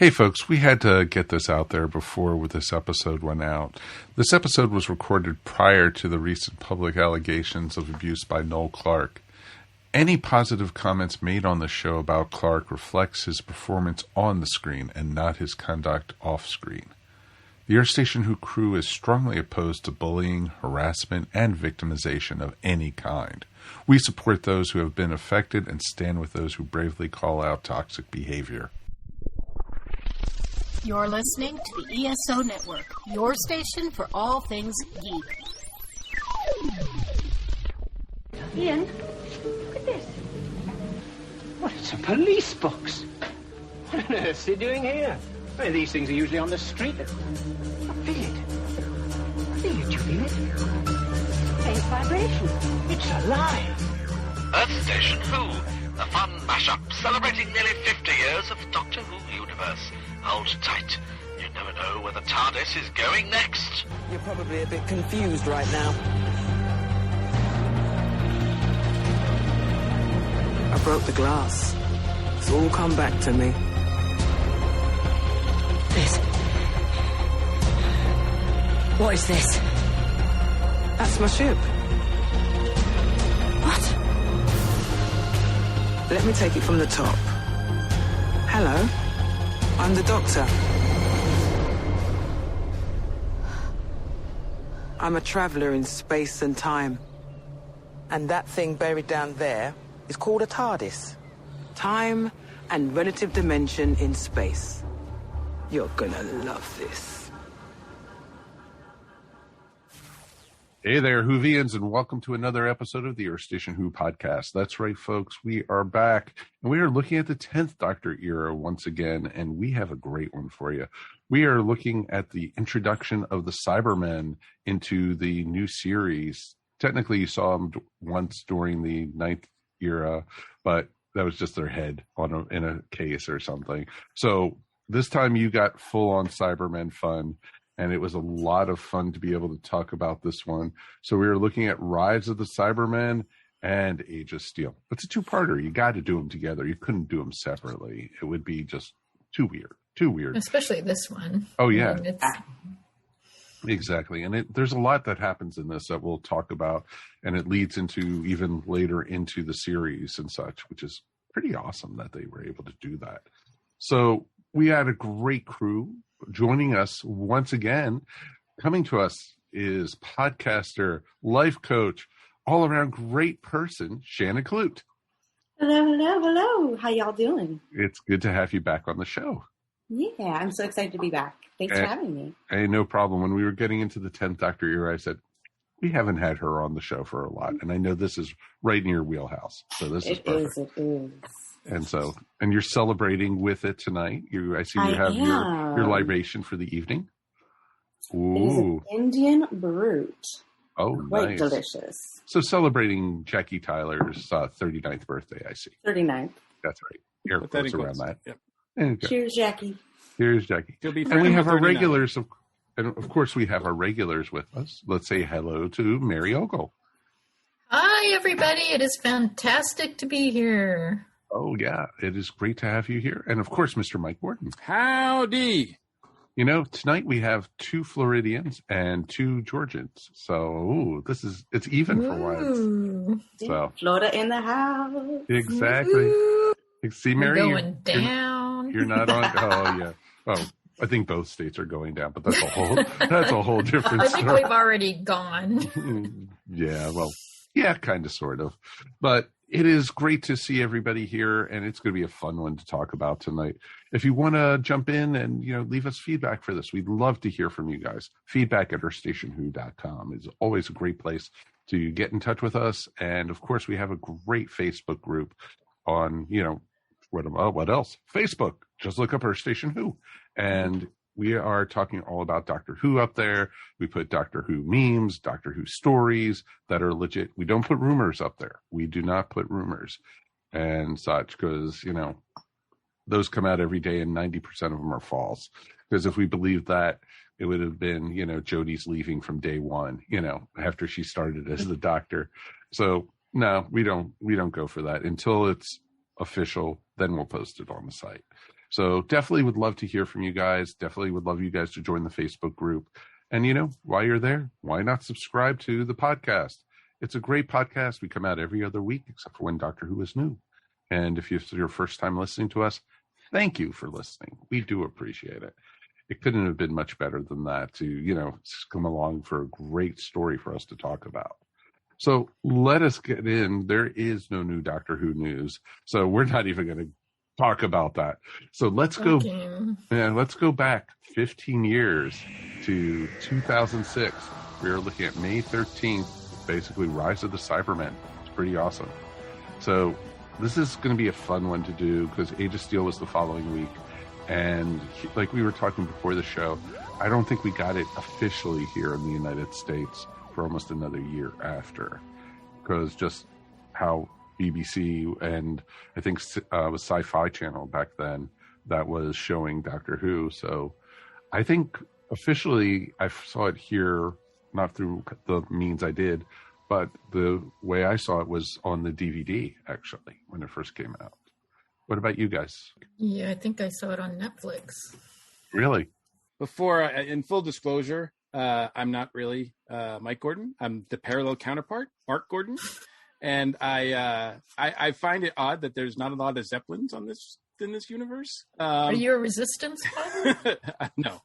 Hey folks, we had to get this out there before this episode went out. This episode was recorded prior to the recent public allegations of abuse by Noel Clarke. Any positive comments made on the show about Clarke reflects his performance on the screen and not his conduct off screen. The Earth Station Who crew is strongly opposed to bullying, harassment, and victimization of any kind. We support those who have been affected and stand with those who bravely call out toxic behavior. You're listening to the ESO Network, your station for all things geek. Ian, look at this. What, it's a police box. What on earth is he doing here? I mean, these things are usually on the street. I feel it. I feel it, you feel it? Faint vibration. It's alive. Earth Station Who, a fun mashup celebrating nearly 50 years of Doctor Who universe. Hold tight. You never know where the TARDIS is going next. You're probably a bit confused right now. I broke the glass. It's all come back to me. This. What is this? That's my ship. What? Let me take it from the top. Hello, I'm the Doctor. I'm a traveller in space and time. And that thing buried down there is called a TARDIS. Time and relative dimension in space. You're gonna love this. Hey there, Whovians, and welcome to another episode of the Earth Station Who podcast. That's right, folks. We are back, and we are looking at the 10th Doctor era once again, and we have a great one for you. We are looking at the introduction of the Cybermen into the new series. Technically, you saw them once during the 9th era, but that was just their head in a case or something. So this time you got full-on Cybermen fun. And it was a lot of fun to be able to talk about this one. So we were looking at Rise of the Cybermen and Age of Steel. It's a two-parter. You got to do them together. You couldn't do them separately. It would be just too weird. Especially this one. Oh, yeah. I mean, Exactly. And there's a lot that happens in this that we'll talk about. And it leads into even later into the series and such, which is pretty awesome that they were able to do that. So we had a great crew. Joining us once again, coming to us is podcaster, life coach, all-around great person, Shannon Clute. Hello. How y'all doing? It's good to have you back on the show. Yeah, I'm so excited to be back. Thanks for having me. Hey, no problem. When we were getting into the 10th Doctor era, I said, we haven't had her on the show for a lot. And I know this is right in your wheelhouse. So this is perfect. It is. And you're celebrating with it tonight. I see you have your libation for the evening. Ooh. It is an Indian Brute. Oh, quite nice. Delicious. So celebrating Jackie Tyler's 39th birthday, I see. 39th. That's right. Air quotes around that. Yep. Cheers, Jackie. Here's Jackie. And we have our regulars, and of course we have our regulars with us. Let's say hello to Mary Ogle. Hi, everybody. It is fantastic to be here. Oh, yeah. It is great to have you here. And, of course, Mr. Mike Gordon. Howdy. You know, tonight we have 2 Floridians and 2 Georgians. So, it's even for once. So Florida in the house. Exactly. Woo. See, Mary? We're going down. You're not on. Oh, yeah. Oh, I think both states are going down, but that's a whole different I think story. we've already gone. Yeah, well, yeah, kind of, sort of. But it is great to see everybody here, and it's going to be a fun one to talk about tonight. If you want to jump in and, leave us feedback for this, we'd love to hear from you guys. Feedback at earthstationwho.com is always a great place to get in touch with us. And, of course, we have a great Facebook group on, what else? Facebook. Just look up Earth Station Who. And we are talking all about Doctor Who up there. We put Doctor Who memes, Doctor Who stories that are legit. We don't put rumors up there. We do not put rumors and such because, those come out every day and 90% of them are false. Because if we believed that, it would have been, Jodie's leaving from day one, after she started as the Doctor. So, no, we don't go for that until it's official. Then we'll post it on the site. So definitely would love to hear from you guys. Definitely would love you guys to join the Facebook group. And, while you're there, why not subscribe to the podcast? It's a great podcast. We come out every other week, except for when Doctor Who is new. And if it's your first time listening to us, thank you for listening. We do appreciate it. It couldn't have been much better than that to, come along for a great story for us to talk about. So let us get in. There is no new Doctor Who news, so we're not even going to talk about that. So let's go back 15 years to 2006. We are looking at May 13th, basically Rise of the Cybermen. It's pretty awesome. So this is going to be a fun one to do because Age of Steel was the following week. And like we were talking before the show, I don't think we got it officially here in the United States for almost another year after, because just how BBC and I think it was Sci-Fi Channel back then that was showing Doctor Who. So I think officially I saw it here, not through the means I did, but the way I saw it was on the DVD actually when it first came out. What about you guys? Yeah, I think I saw it on Netflix. Really? Before, in full disclosure, I'm not really Mike Gordon. I'm the parallel counterpart, Mark Gordon. And I find it odd that there's not a lot of zeppelins in this universe. Are you a resistance fighter? No.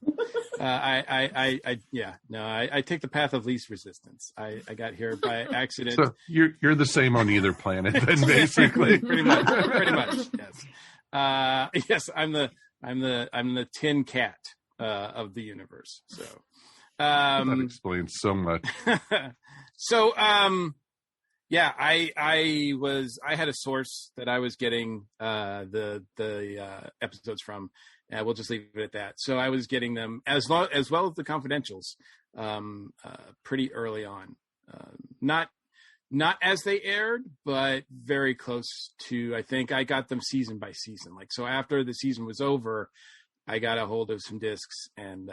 I take the path of least resistance. I got here by accident. So you're the same on either planet, then, basically. pretty much. Yes. Yes, I'm the tin cat of the universe. So that explains so much. So yeah, I had a source that I was getting the episodes from. We'll just leave it at that. So I was getting them as well as the confidentials pretty early on. Not as they aired, but very close to. I think I got them season by season. Like, so after the season was over, I got a hold of some discs and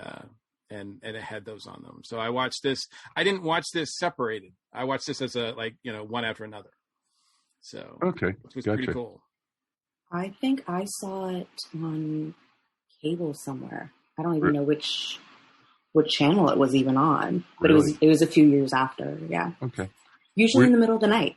it had those on them. So I watched this. I didn't watch this separated. I watched this as one after another. So okay, which was gotcha. pretty cool. I think I saw it on cable somewhere. I don't even know which channel it was even on, but really? it was a few years after. Yeah. Okay. Usually in the middle of the night.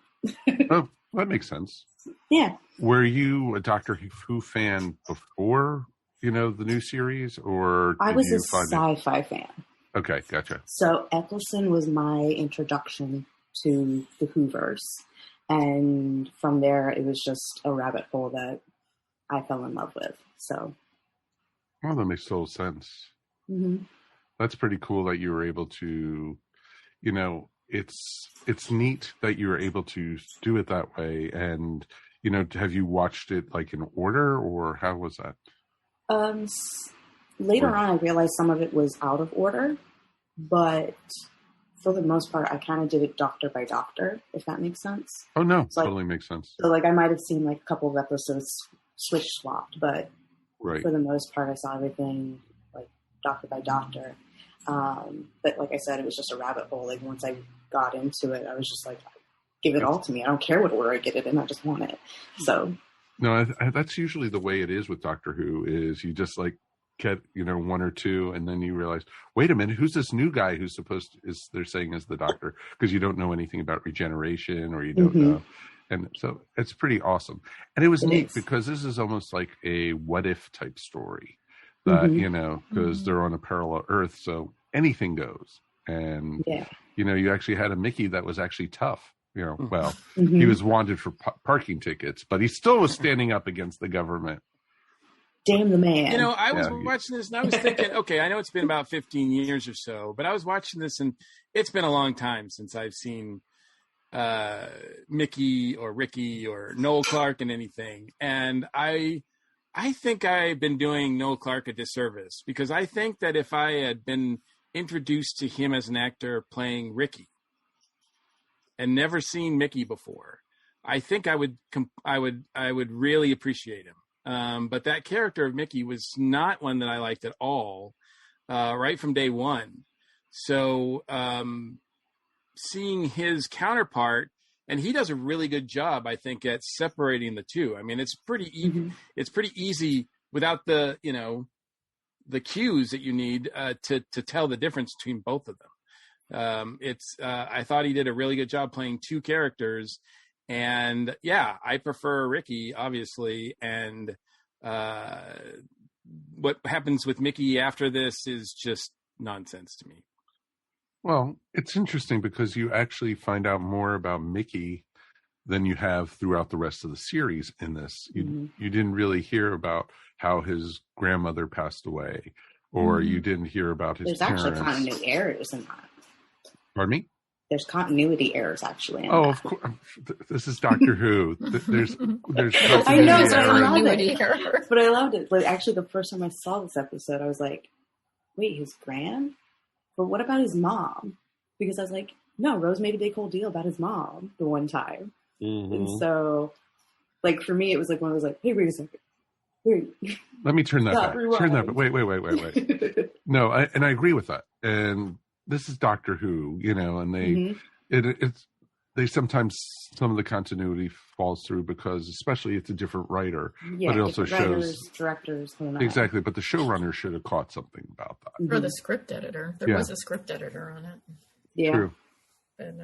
Oh, that makes sense. Yeah. Were you a Doctor Who fan before, the new series, or I was a sci-fi fan. Okay, gotcha. So Eccleston was my introduction to the Whoverse. And from there, it was just a rabbit hole that I fell in love with. So. Oh, that makes total sense. Mm-hmm. That's pretty cool that you were able to, it's neat that you were able to do it that way. And, have you watched it like in order, or how was that? Later on, I realized some of it was out of order, but for the most part, I kind of did it doctor by doctor, if that makes sense. Oh, no, so totally makes sense. So I might have seen a couple of episodes switch swapped, but right. For the most part, I saw everything doctor by doctor. But like I said, it was just a rabbit hole. Once I got into it, I was just give it all to me. I don't care what order I get it in. I just want it. So. No, that's usually the way it is with Doctor Who. Is you just get one or two, and then you realize, wait a minute, who's this new guy who's they're saying is the Doctor, because you don't know anything about regeneration, or you don't know, and so it's pretty awesome. And it was neat because this is almost like a what if type story that because they're on a parallel Earth, so anything goes, and you actually had a Mickey that was actually tough. He was wanted for parking tickets, but he still was standing up against the government. Damn the man. I was watching this and I was thinking, okay, I know it's been about 15 years or so, but I was watching this and it's been a long time since I've seen Mickey or Ricky or Noel Clarke in anything. And I think I've been doing Noel Clarke a disservice, because I think that if I had been introduced to him as an actor playing Ricky, and never seen Mickey before, I think I would really appreciate him. But that character of Mickey was not one that I liked at all, right from day one. So seeing his counterpart, and he does a really good job, I think, at separating the two. I mean, it's pretty easy without the, you know, the cues that you need to tell the difference between both of them. I thought he did a really good job playing two characters, and yeah, I prefer Ricky, obviously, and what happens with Mickey after this is just nonsense to me. Well, it's interesting because you actually find out more about Mickey than you have throughout the rest of the series in this. You didn't really hear about how his grandmother passed away, or you didn't hear about his parents. There's actually continuity errors in that. Pardon me? There's continuity errors actually in that. Of course. This is Doctor Who. There's I know, continuity but I love Continuity error. it. But I loved it. Like, actually, the first time I saw this episode, I was like, wait, his gran? But what about his mom? Because I was like, no, Rose made a big whole deal about his mom the one time. And so, like, for me, it was like one of those, like, hey, wait a second. Wait. Let me turn that back. Rewind. Turn that back. Wait. No, I agree with that. And this is Doctor Who, you know, and they sometimes, some of the continuity falls through because, especially, it's a different writer. Yeah, but it also writers, shows directors. Exactly, but the showrunner should have caught something about that. Or the script editor. There was a script editor on it. Yeah. True. But,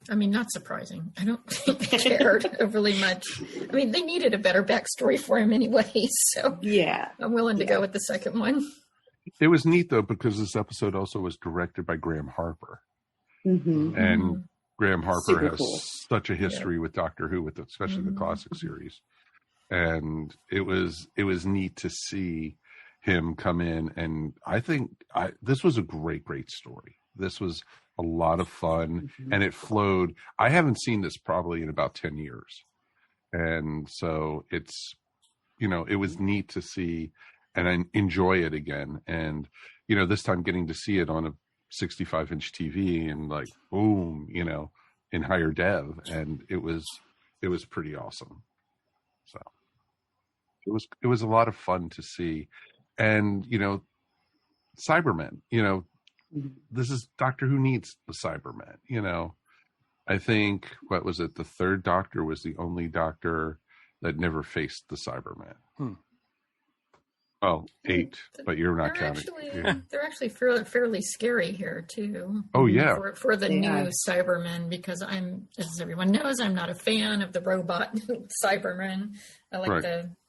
I mean, not surprising. I don't think they cared overly much. I mean, they needed a better backstory for him anyway, so yeah, I'm willing to go with the second one. It was neat, though, because this episode also was directed by Graham Harper. And Graham Harper has such a history with Doctor Who, with especially the classic series. And it was neat to see him come in. And I think this was a great story. This was a lot of fun, and it flowed. I haven't seen this probably in about 10 years. And so it's, you know, it was neat to see and I enjoy it again. And, you know, this time getting to see it on a 65-inch TV and like, boom, you know, in higher dev. And it was pretty awesome. So it was a lot of fun to see. And, you know, Cybermen, you know, this is Doctor Who needs the Cybermen, you know. I think, what was it? The third Doctor was the only Doctor that never faced the Cybermen. Oh, 8, but you're not counting. They're actually fairly scary here too. Oh yeah, for the new Cybermen, because as everyone knows, I'm not a fan of the robot Cybermen. I like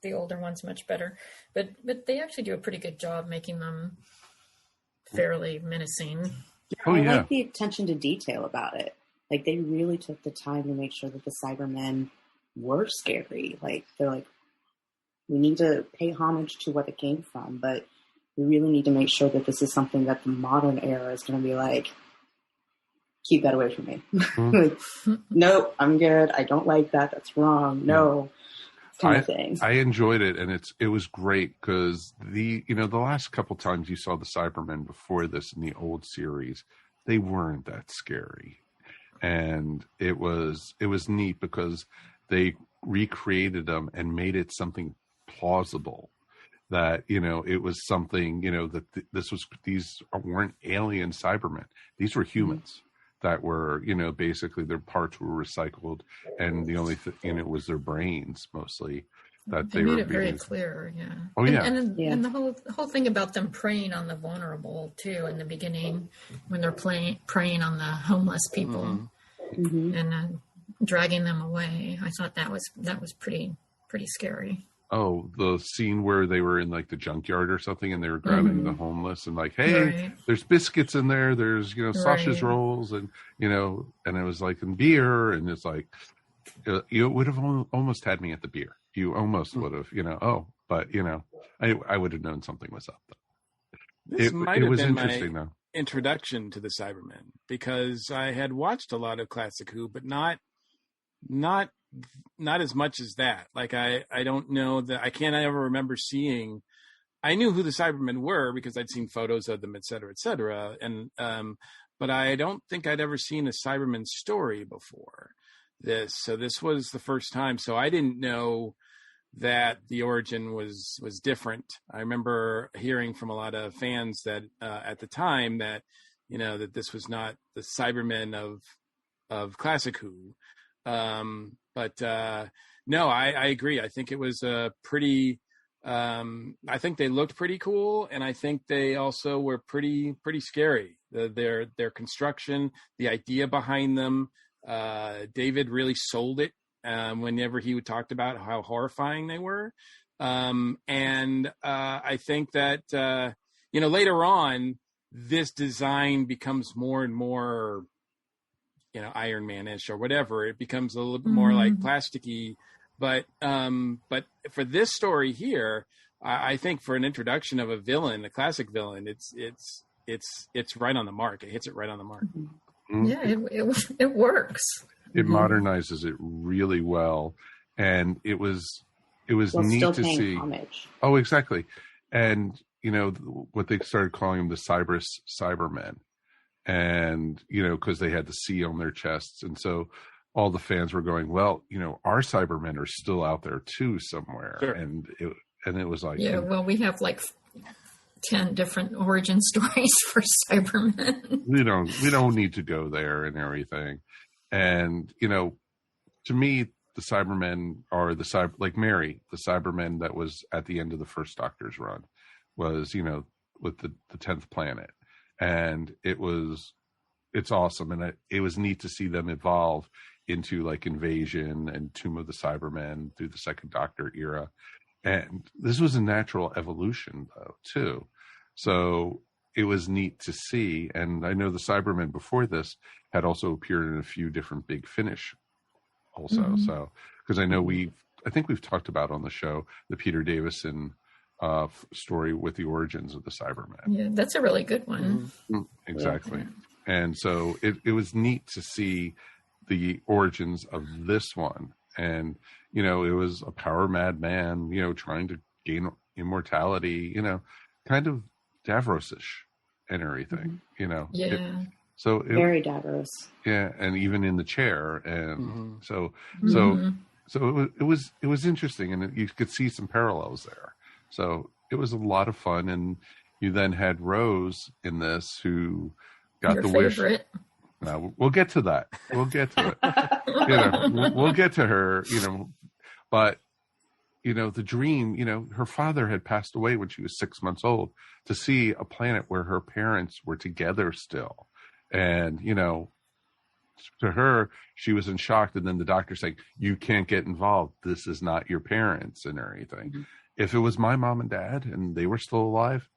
the older ones much better, but they actually do a pretty good job making them fairly menacing. I like the attention to detail about it. Like, they really took the time to make sure that the Cybermen were scary. Like, they're like, we need to pay homage to what it came from, but we really need to make sure that this is something that the modern era is going to be like, keep that away from me. Like, nope, I'm good. I don't like that. That's wrong. No. Kind of thing. I enjoyed it, and it was great because the last couple times you saw the Cybermen before this in the old series, they weren't that scary. And it was neat because they recreated them and made it something plausible, that, you know, it was something, you know, that these weren't alien Cybermen. These were humans that were, you know, basically their parts were recycled, and the only thing in it was their brains mostly. That they made were it very clear, Oh yeah, and the whole thing about them preying on the vulnerable too in the beginning, when they're preying on the homeless people and dragging them away. I thought that was pretty scary. Oh, the scene where they were in like the junkyard or something, and they were grabbing the homeless and like, hey, there's biscuits in there, there's, you know, sausage rolls, and, you know, and it was like, and beer, and it's like, you would have almost had me at the beer. You almost would have, you know. But, you know, I would have known something was up. This might have was been interesting, my though. introduction to the Cybermen, because I had watched a lot of classic Who, but not as much as that. Like, I don't know that I can't ever remember seeing. I knew who the Cybermen were because I'd seen photos of them, et cetera, and but I don't think I'd ever seen a Cyberman story before this. So this was the first time. So I didn't know that the origin was different. I remember hearing from a lot of fans that at the time that, you know, that this was not the Cybermen of classic Who. But no, I agree. I think it was a pretty I think they looked pretty cool, and I think they also were pretty scary. Their construction, the idea behind them, David really sold it whenever he talked about how horrifying they were. And I think that later on, this design becomes more and more, Iron Man-ish or whatever. It becomes a little bit more like plasticky. But for this story here, I think for an introduction of a villain, a classic villain, it's right on the mark. It hits it right on the mark. Mm-hmm. Yeah, it works. It modernizes it really well, and it was neat still to paying see. Homage. Oh, exactly, and what they started calling them, the Cybermen, and because they had the C on their chests, and so all the fans were going, well, our Cybermen are still out there too somewhere. Sure. And it was like, yeah, well, we have like 10 different origin stories for Cybermen. we don't need to go there and everything. And, to me, the Cybermen are like Mary, the Cybermen that was at the end of the first Doctor's run was, with the 10th planet. And it's awesome. And it was neat to see them evolve into like Invasion and Tomb of the Cybermen through the second Doctor era. And this was a natural evolution though, too. So it was neat to see. And I know the Cybermen before this had also appeared in a few different Big Finish also. Mm-hmm. So, because I know I think we've talked about on the show, the Peter Davison story with the origins of the Cybermen. Yeah, that's a really good one. Mm-hmm. Exactly. Yeah. And so it was neat to see the origins of this one. And, it was a power mad man, trying to gain immortality, kind of Davros-ish and everything, Yeah. Very Davros. Yeah. And even in the chair. And so it was interesting, and you could see some parallels there. So it was a lot of fun. And you then had Rose in this who got Your the favorite. wish. No, we'll get to that. We'll get to it. We'll get to her, but, the dream, her father had passed away when she was 6 months old, to see a planet where her parents were together still. And, to her, she was in shock. And then the doctor saying, you can't get involved. This is not your parents and everything. Mm-hmm. If it was my mom and dad and they were still alive,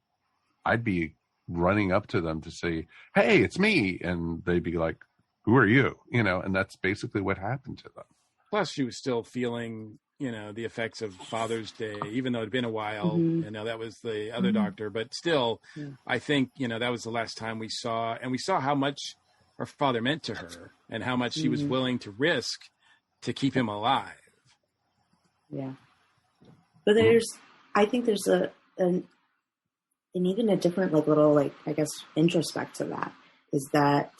I'd be running up to them to say, hey, it's me. And they'd be like, who are you? And that's basically what happened to them. Plus she was still feeling, the effects of Father's Day, even though it'd been a while, that was the other doctor, but still, I think, that was the last time we saw how much her father meant to her and how much she was willing to risk to keep him alive. Yeah. But I think there's an even a different little I guess introspect to that is that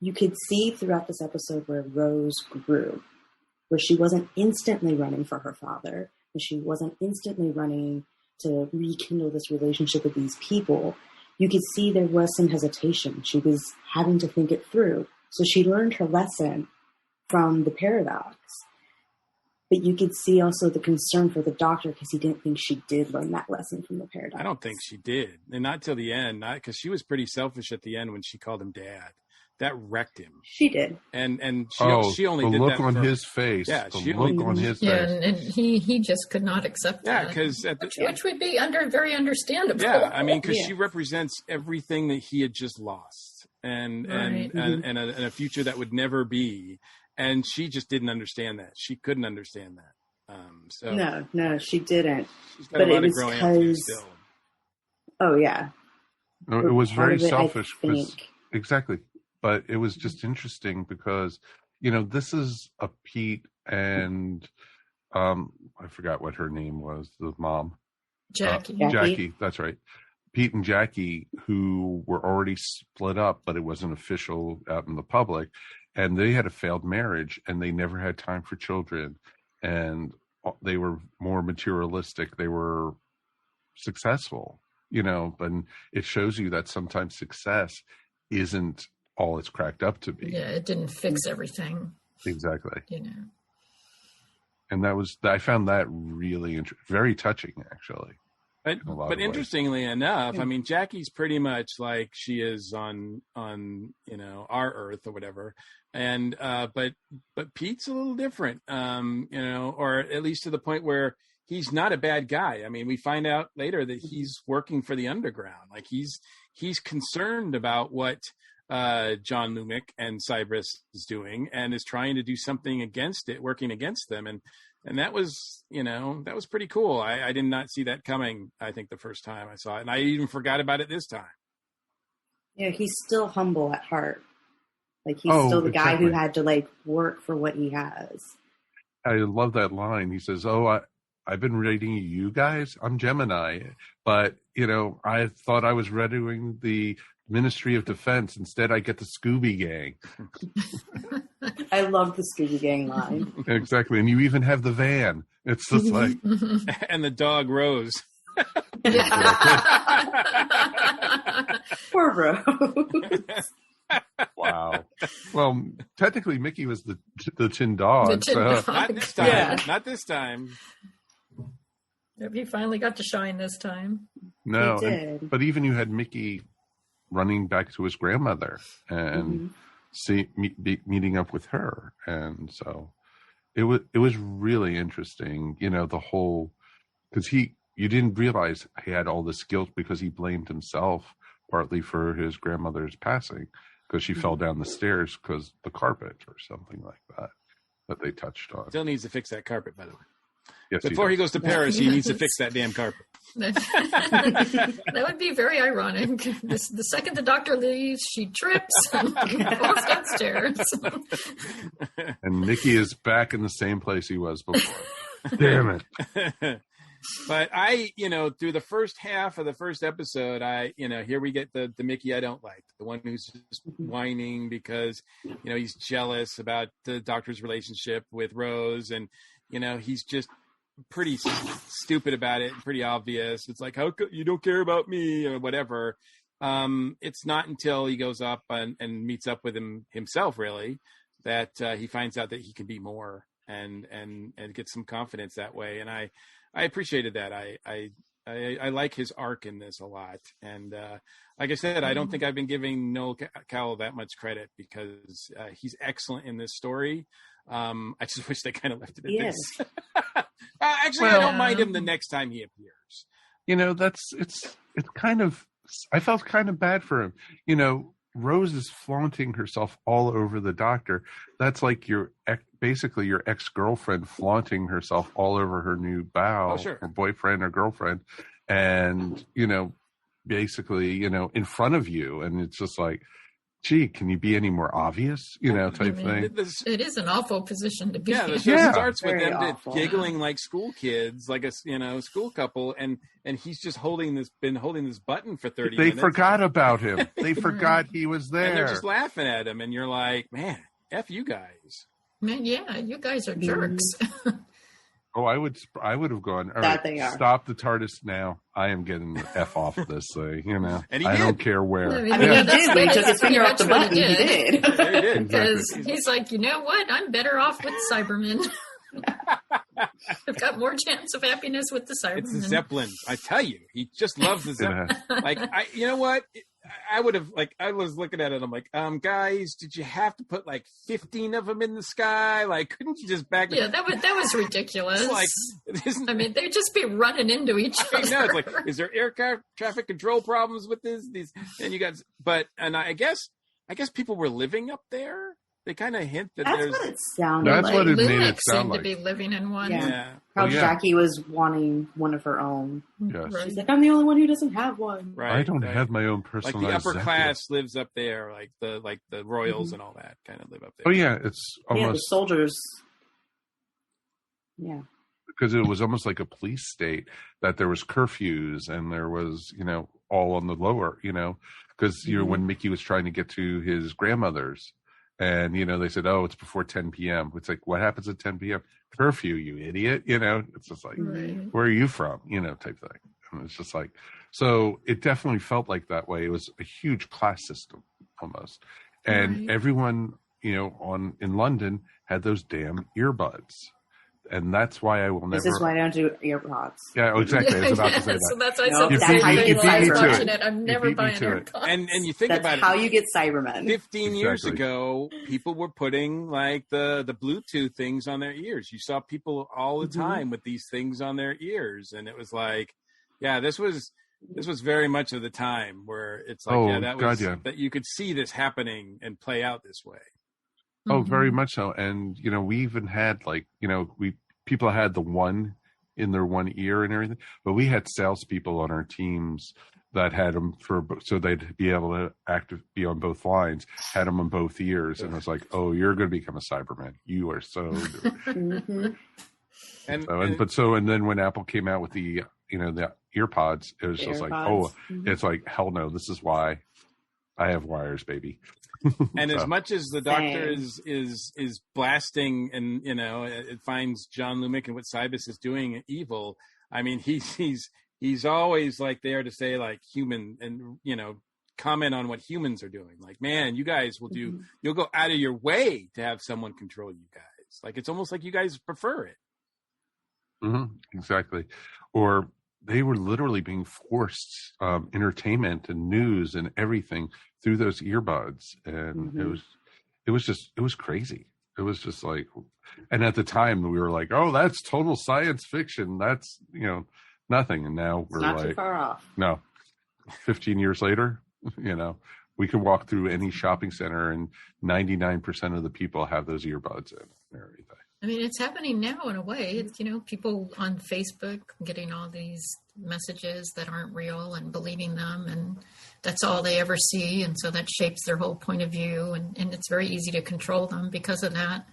you could see throughout this episode where Rose grew, where she wasn't instantly running for her father, and she wasn't instantly running to rekindle this relationship with these people. You could see there was some hesitation. She was having to think it through. So she learned her lesson from the paradox. But you could see also the concern for the doctor because he didn't think she did learn that lesson from the paradox. I don't think she did. And not till the end, because she was pretty selfish at the end when she called him dad. That wrecked him. She did. And she only did that. The look on his face. Yeah, the look on his face. Yeah, and he just could not accept that. Yeah, because which would be very understandable. Yeah, I mean, because she represents everything that he had just lost, and a future that would never be. And she just didn't understand that. She couldn't understand that. No, she didn't. She's got a lot of growing up to do still. Oh yeah. No, it was very selfish. Exactly. But it was just interesting because, this is a Pete and I forgot what her name was, the mom. Jackie, that's right. Pete and Jackie, who were already split up, but it wasn't official out in the public. And they had a failed marriage and they never had time for children. And they were more materialistic. They were successful, but it shows you that sometimes success isn't all it's cracked up to be. Yeah, it didn't fix everything. Exactly. And I found that really very touching, actually. But interestingly enough, I mean, Jackie's pretty much like she is on our Earth or whatever, and but Pete's a little different, or at least to the point where he's not a bad guy. I mean, we find out later that he's working for the underground, like he's concerned about what John Lumick and Cybers is doing, and is trying to do something against it, working against them, and that was, that was pretty cool. I did not see that coming, I think, the first time I saw it. And I even forgot about it this time. Yeah, he's still humble at heart. Like, he's still the guy who had to, like, work for what he has. I love that line. He says, I've been rating you guys. I'm Gemini. But, I thought I was rating the Ministry of Defense. Instead, I get the Scooby Gang. I love the Scooby Gang line. Exactly. And you even have the van. It's just like... And the dog Rose. Poor Rose. Wow. Well, technically, Mickey was the tin dog. The tin dog. Not this time. Yeah. Not this time. He finally got to shine this time. No. He did. But even you had Mickey running back to his grandmother and meeting up with her, and so it was really interesting. The whole, because you didn't realize he had all this guilt because he blamed himself partly for his grandmother's passing because she fell down the stairs because the carpet or something like that they touched on. Still needs to fix that carpet, by the way. Yes, before he goes to Paris, he needs to fix that damn carpet. That would be very ironic. The second the doctor leaves, she trips and falls downstairs. And Mickey is back in the same place he was before. Damn it. But I, through the first half of the first episode, here we get the Mickey I don't like, the one who's just whining because, he's jealous about the doctor's relationship with Rose, and, he's just pretty stupid about it, pretty obvious. It's like, how could you don't care about me or whatever. It's not until he goes up and meets up with himself really that he finds out that he can be more and get some confidence that way. And I appreciated that. I like his arc in this a lot. And like I said, I don't think I've been giving Noel Cowell that much credit because he's excellent in this story. I just wish they kind of left it at this. Actually, I don't mind him the next time he appears. It's kind of, I felt kind of bad for him. Rose is flaunting herself all over the doctor. That's like basically your ex-girlfriend flaunting herself all over her new beau, or boyfriend or girlfriend. And, basically, in front of you. And it's just like, gee, can you be any more obvious, type thing? It is an awful position to be in. The show starts with them giggling like school kids, like a school couple, and he's just been holding this button for 30 minutes. They forgot about him. They forgot he was there. And they're just laughing at him, and you're like, man, F you guys. Man, yeah, you guys are jerks. Oh, I would have gone, all right, stop the TARDIS now. I am getting the F off of this thing, And he I did. don't care where. He did. When he took his finger off the button, he did. Because he's like, you know what? I'm better off with Cybermen. I've got more chance of happiness with the Cybermen. It's the zeppelins. I tell you, he just loves the zeppelins. You know what? I would have, I was looking at it, I'm like, guys, did you have to put 15 of them in the sky? Couldn't you just back? Yeah, that was ridiculous. They'd just be running into each other. No, it's is there air traffic control problems with these? And you guys, I guess people were living up there. They kind of hint that that's there's. What it sounded that's like. what it made Lumick it sound seemed like. to be living in one. Yeah. How Jackie was wanting one of her own. Yes. Right. She's like, I'm the only one who doesn't have one. Right. I don't have my own personalized. The upper Zeppelin. class lives up there, the royals and all that kind of live up there. Oh yeah, it's almost the soldiers. Yeah. Because it was almost like a police state that there was curfews and there was, all on the lower, because when Mickey was trying to get to his grandmother's. And, they said, oh, it's before 10 p.m. It's like, what happens at 10 p.m.? Curfew, you idiot. It's just like, where are you from? Type thing. And it's just like, so it definitely felt like that way. It was a huge class system almost. And everyone, in London had those damn earbuds And that's why I will never. This is why I don't do EarPods. Yeah, exactly. I was about to say that. So that's why I No, said the that's same how you thing get while I was Cybermen. watching it. I'm never beat me buying to it. AirPods. And you think That's about how it. you get Cybermen. 15 years Exactly. ago, people were putting like the Bluetooth things on their ears. You saw people all the time with these things on their ears, and it was like, yeah, this was very much of the time where it's like, that you could see this happening and play out this way. Oh, very much so. And we even had people had the one in their one ear and everything, but we had salespeople on our teams that had them so they'd be able to be on both lines, had them on both ears, and it was like, oh, you're going to become a Cyberman. You are so. And then when Apple came out with the the EarPods, it was just like, oh, it's like, hell no, this is why I have wires, baby. And as much as the doctor is blasting and it finds John Lumick and what Cybus is doing evil, I mean he's always like there to say like human and comment on what humans are doing. Like, man, you guys will do you'll go out of your way to have someone control you guys. Like it's almost like you guys prefer it. Exactly. Or they were literally being forced entertainment and news and everything through those earbuds, and it was crazy. It was just like, and at the time we were like, oh, that's total science fiction. That's nothing. And now we're not like, too far off. No, 15 years later, we can walk through any shopping center and 99% of the people have those earbuds in and everything. I mean, it's happening now in a way. It's, people on Facebook getting all these messages that aren't real and believing them, and that's all they ever see. And so that shapes their whole point of view, and it's very easy to control them because of that.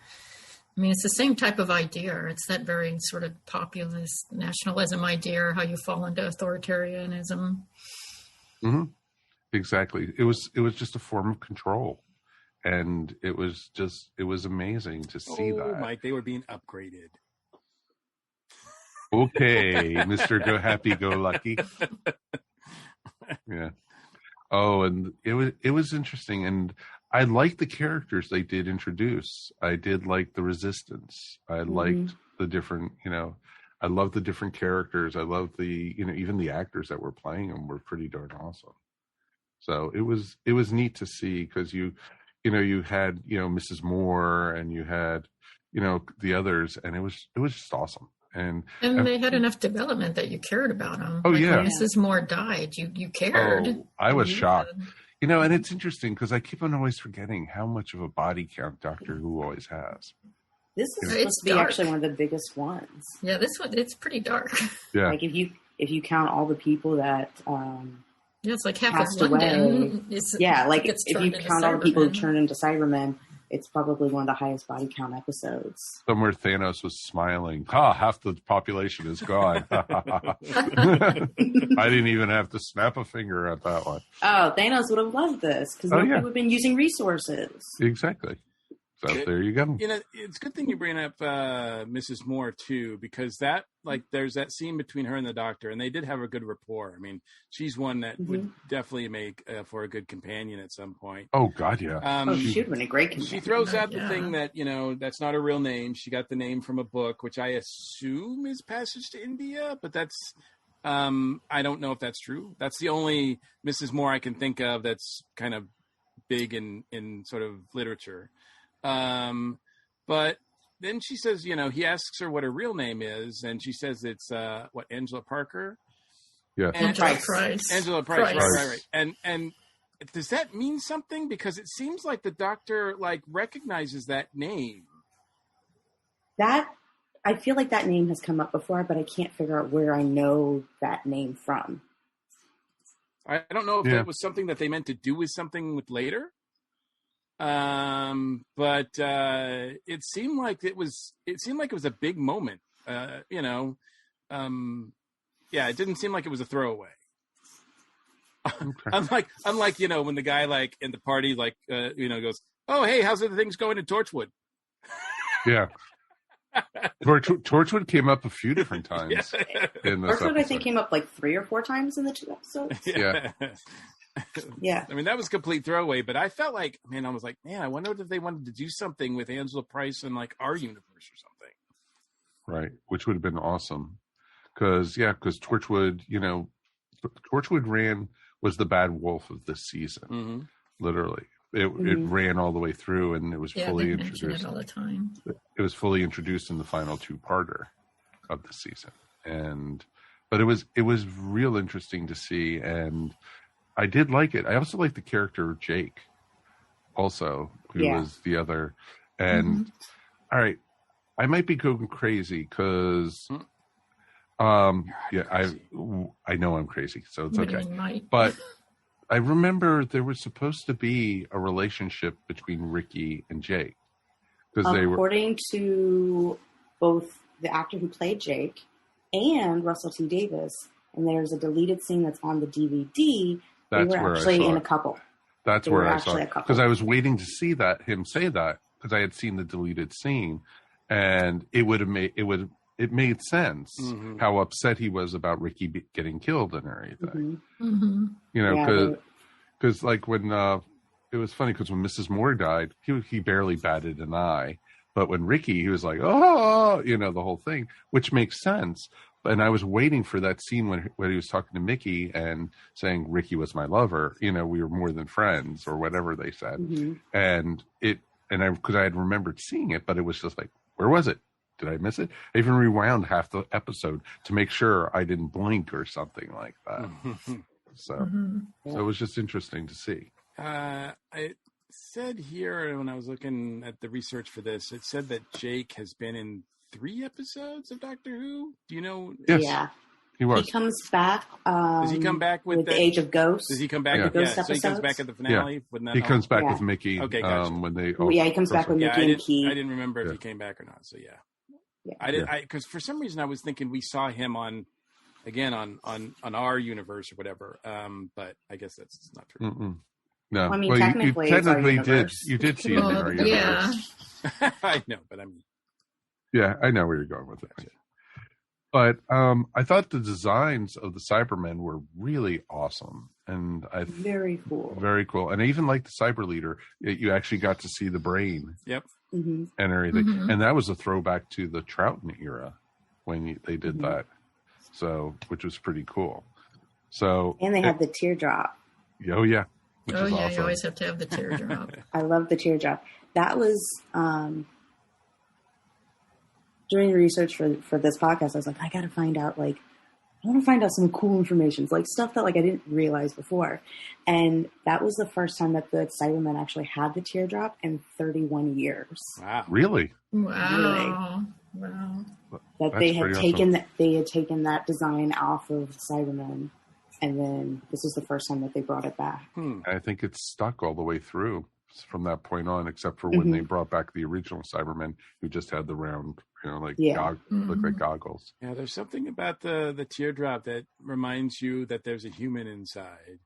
I mean, it's the same type of idea. It's that very sort of populist nationalism idea, how you fall into authoritarianism. Exactly. It was just a form of control. And it was amazing to see that. Mike, they were being upgraded. Okay, Mr. Happy-Go-Lucky. Yeah. Oh, and it was interesting, and I liked the characters they did introduce. I did like the Resistance. I liked the different, I love the different characters. I love the, even the actors that were playing them were pretty darn awesome. So it was neat to see because you had, Mrs. Moore and you had, the others, and it was just awesome. And they had enough development that you cared about them. Oh, yeah. When Mrs. Moore died, you cared. Oh, I was shocked. And it's interesting because I keep on always forgetting how much of a body count Doctor Who always has. This is supposed to be actually one of the biggest ones. Yeah, this one, it's pretty dark. Yeah. Like if you count all the people that it's like half passed of London. away. If you count all the people who turn into Cybermen, it's probably one of the highest body count episodes. Somewhere Thanos was smiling. Half the population is gone. I didn't even have to snap a finger at that one. Oh, Thanos would have loved this because nobody would have been using resources. Exactly. So there you go. It's a good thing you bring up Mrs. Moore too, because that there's that scene between her and the Doctor, and they did have a good rapport. I mean, she's one that would definitely make for a good companion at some point. Oh God, yeah. She would have been a great companion. She throws out the thing that that's not a real name. She got the name from a book, which I assume is Passage to India, but that's I don't know if that's true. That's the only Mrs. Moore I can think of that's kind of big in sort of literature. But then she says, he asks her what her real name is, and she says it's Angela Parker? Yeah. Angela Price. Angela Price. Right. And does that mean something? Because it seems like the Doctor recognizes that name. I feel like that name has come up before, but I can't figure out where I know that name from. I don't know if that was something that they meant to do with something with later. But it seemed like it was a big moment. It didn't seem like it was a throwaway. Okay. unlike when the guy in the party goes, oh hey, how's the things going in Torchwood? Yeah. Torchwood came up a few different times. In this Torchwood, episode. I think, came up 3 or 4 times in the 2 episodes. Yeah. Yeah. I mean, that was a complete throwaway, but I felt I wonder if they wanted to do something with Angela Price in our universe or something. Right, which would have been awesome. Because Torchwood, Torchwood was the bad wolf of this season. Literally, it ran all the way through, and it was fully introduced it all the time. It was fully introduced in the final two-parter of the season, but it was real interesting to see, and I did like it. I also liked the character of Jake, also, who was the other. And all right, I might be going crazy because. I know I'm crazy, so it's okay. But I remember there was supposed to be a relationship between Ricky and Jake. According to both the actor who played Jake and Russell T. Davis, and there's a deleted scene that's on the DVD, they were actually in a couple. That's where I saw it. Because I was waiting to see him say that, because I had seen the deleted scene, and it made sense how upset he was about Ricky getting killed and everything. Because like when it was funny because when Mrs. Moore died, he barely batted an eye, but when Ricky, he was like, oh, the whole thing, which makes sense. And I was waiting for that scene when he was talking to Mickey and saying Ricky was my lover. We were more than friends or whatever they said, because I had remembered seeing it, but it was just like, where was it? Did I miss it? I even rewound half the episode to make sure I didn't blink or something like that. So it was just interesting to see. It said here when I was looking at the research for this, it said that Jake has been in 3 episodes of Doctor Who. Do you know? Yes, yeah, he was. He comes back. Does he come back with the Age of Ghosts? Does he come back? Ghost So episodes? he comes back at the finale. He comes back with Mickey. Okay, gotcha. When they. He comes back with Mickey and Key. I didn't remember if he came back or not. So yeah. I did. Because for some reason I was thinking we saw him on our universe or whatever. But I guess that's not true. No, well, I mean, technically you did. You did see him in our universe. Yeah, I know, but I mean, yeah, I know where you're going with it. But I thought the designs of the Cybermen were really awesome, and very cool. Very cool. And I even liked the Cyber Leader. You actually got to see the brain. Yep. And everything, and that was a throwback to the Troughton era when they did that. So, which was pretty cool. So, and they had the teardrop. Oh yeah. You always have to have the teardrop. I love the teardrop. That was doing research for this podcast. I was like, I got to find out I want to find out some cool information, like stuff that I didn't realize before. And that was the first time that the Cybermen actually had the teardrop in 31 years. Wow. Really? Wow. That they had taken that design off of Cybermen, and then this was the first time that they brought it back. I think it's stuck all the way through from that point on, except for when they brought back the original Cybermen who just had the round, look like goggles. Yeah, there's something about the teardrop that reminds you that there's a human inside.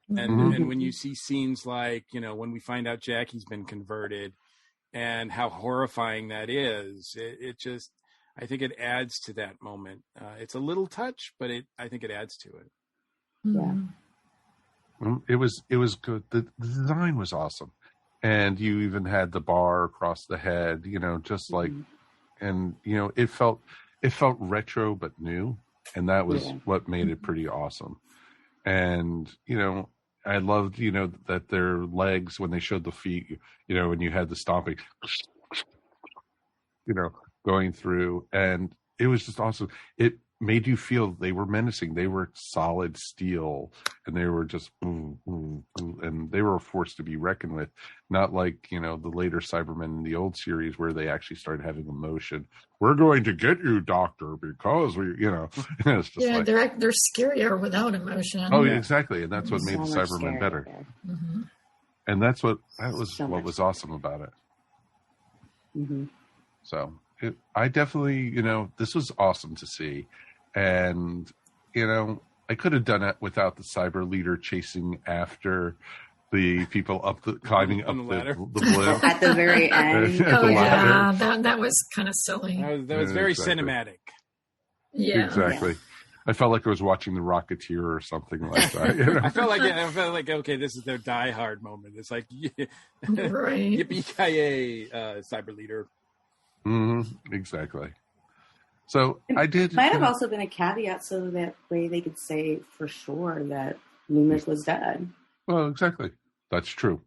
And when you see scenes like, when we find out Jackie's been converted and how horrifying that is, it just, I think it adds to that moment. It's a little touch, but I think it adds to it. Yeah. It was good. The design was awesome. And you even had the bar across the head, just like, and, it felt retro, but new. And that was what made it pretty awesome. And, I loved, that their legs, when they showed the feet, when you had the stomping, going through, and it was just awesome. It made you feel they were menacing. They were solid steel, and they were just and they were a force to be reckoned with. Not like the later Cybermen in the old series where they actually started having emotion. We're going to get you, Doctor, because we, it's just they're scarier without emotion. Oh, yeah, exactly, and that's what made the Cybermen better. And that was awesome about it. So. I definitely, this was awesome to see. And, I could have done it without the Cyber Leader chasing after the people climbing up the ladder. The blue. At the very end. That was kind of silly. That was very cinematic. Yeah. Exactly. Yeah. I felt like I was watching The Rocketeer or something like that. I felt like, okay, this is their Die Hard moment. It's like, right. Yippee-ki-yay, Cyber Leader. Exactly. So I did. Might have also been a caveat so that way they could say for sure that Loomis was dead. Well, exactly. That's true.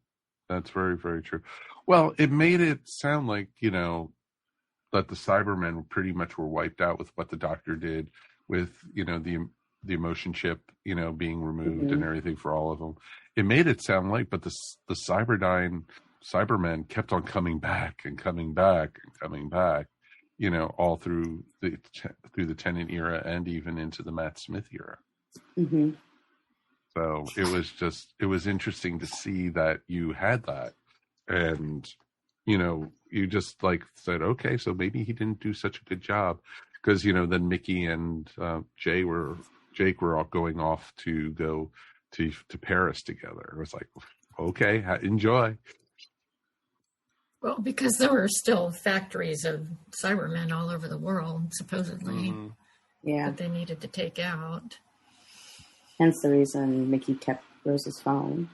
That's very, very true. Well, it made it sound like, that the Cybermen pretty much were wiped out with what the Doctor did with, the emotion chip, being removed and everything for all of them. It made it sound like, but the Cybermen kept on coming back and coming back and coming back, all through the Tennant era and even into the Matt Smith era. Mm-hmm. So it was interesting to see that you had that, and you just like said, okay, so maybe he didn't do such a good job, because then Mickey and Jake were all going off to go to Paris together. It was like, okay, enjoy. Well, because there were still factories of Cybermen all over the world, supposedly. Mm-hmm. Yeah. That they needed to take out. Hence the reason Mickey kept Rose's phone.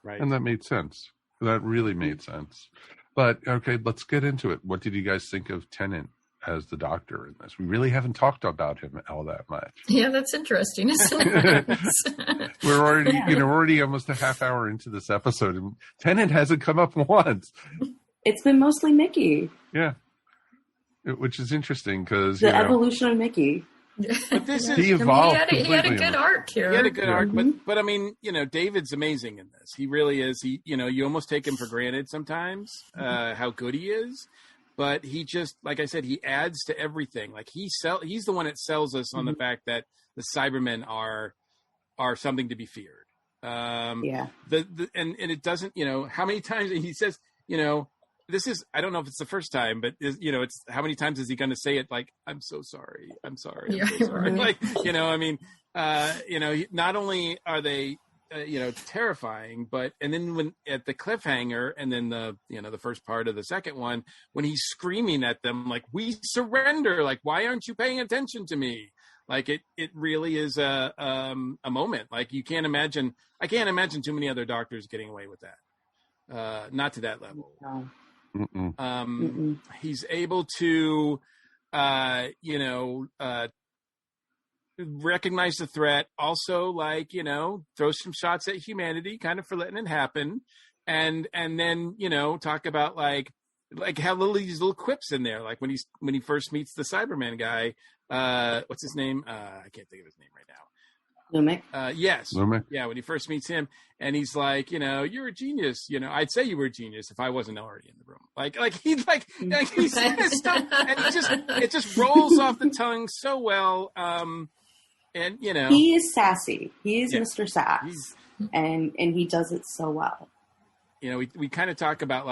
Right. And that made sense. That really made sense. But, okay, let's get into it. What did you guys think of Tennant as the Doctor in this? We really haven't talked about him all that much. Yeah, that's interesting, isn't it? We're already almost a half hour into this episode, and Tennant hasn't come up once. It's been mostly Mickey. Yeah. Which is interesting, because the evolution of Mickey. But this is he evolved. He had a good arc here. He had a good arc, but I mean, David's amazing in this. He really is. He, you almost take him for granted sometimes how good he is. But he just, like I said, he adds to everything. Like he's the one that sells us on the fact that the Cybermen are something to be feared. Yeah. And it doesn't, how many times he says, this is, I don't know if it's the first time, but it's how many times is he going to say it? Like, I'm so sorry. I'm sorry. I'm so sorry. Like, not only are they, terrifying, but, and then when at the cliffhanger and then the first part of the second one, when he's screaming at them, like, we surrender, like, why aren't you paying attention to me? Like it really is a moment. Like I can't imagine too many other Doctors getting away with that. Not to that level. No. He's able to, recognize the threat, also throw some shots at humanity, kind of for letting it happen, and then talk about like have these little quips in there, like when he first meets the Cyberman guy. What's his name? I can't think of his name right now. Lumic? Yes. Lumic? Yeah, when he first meets him, and he's like, you're a genius. I'd say you were a genius if I wasn't already in the room. He says stuff, and it just rolls off the tongue so well. And he is sassy. He is Mr. Sass, and he does it so well. We kind of talk about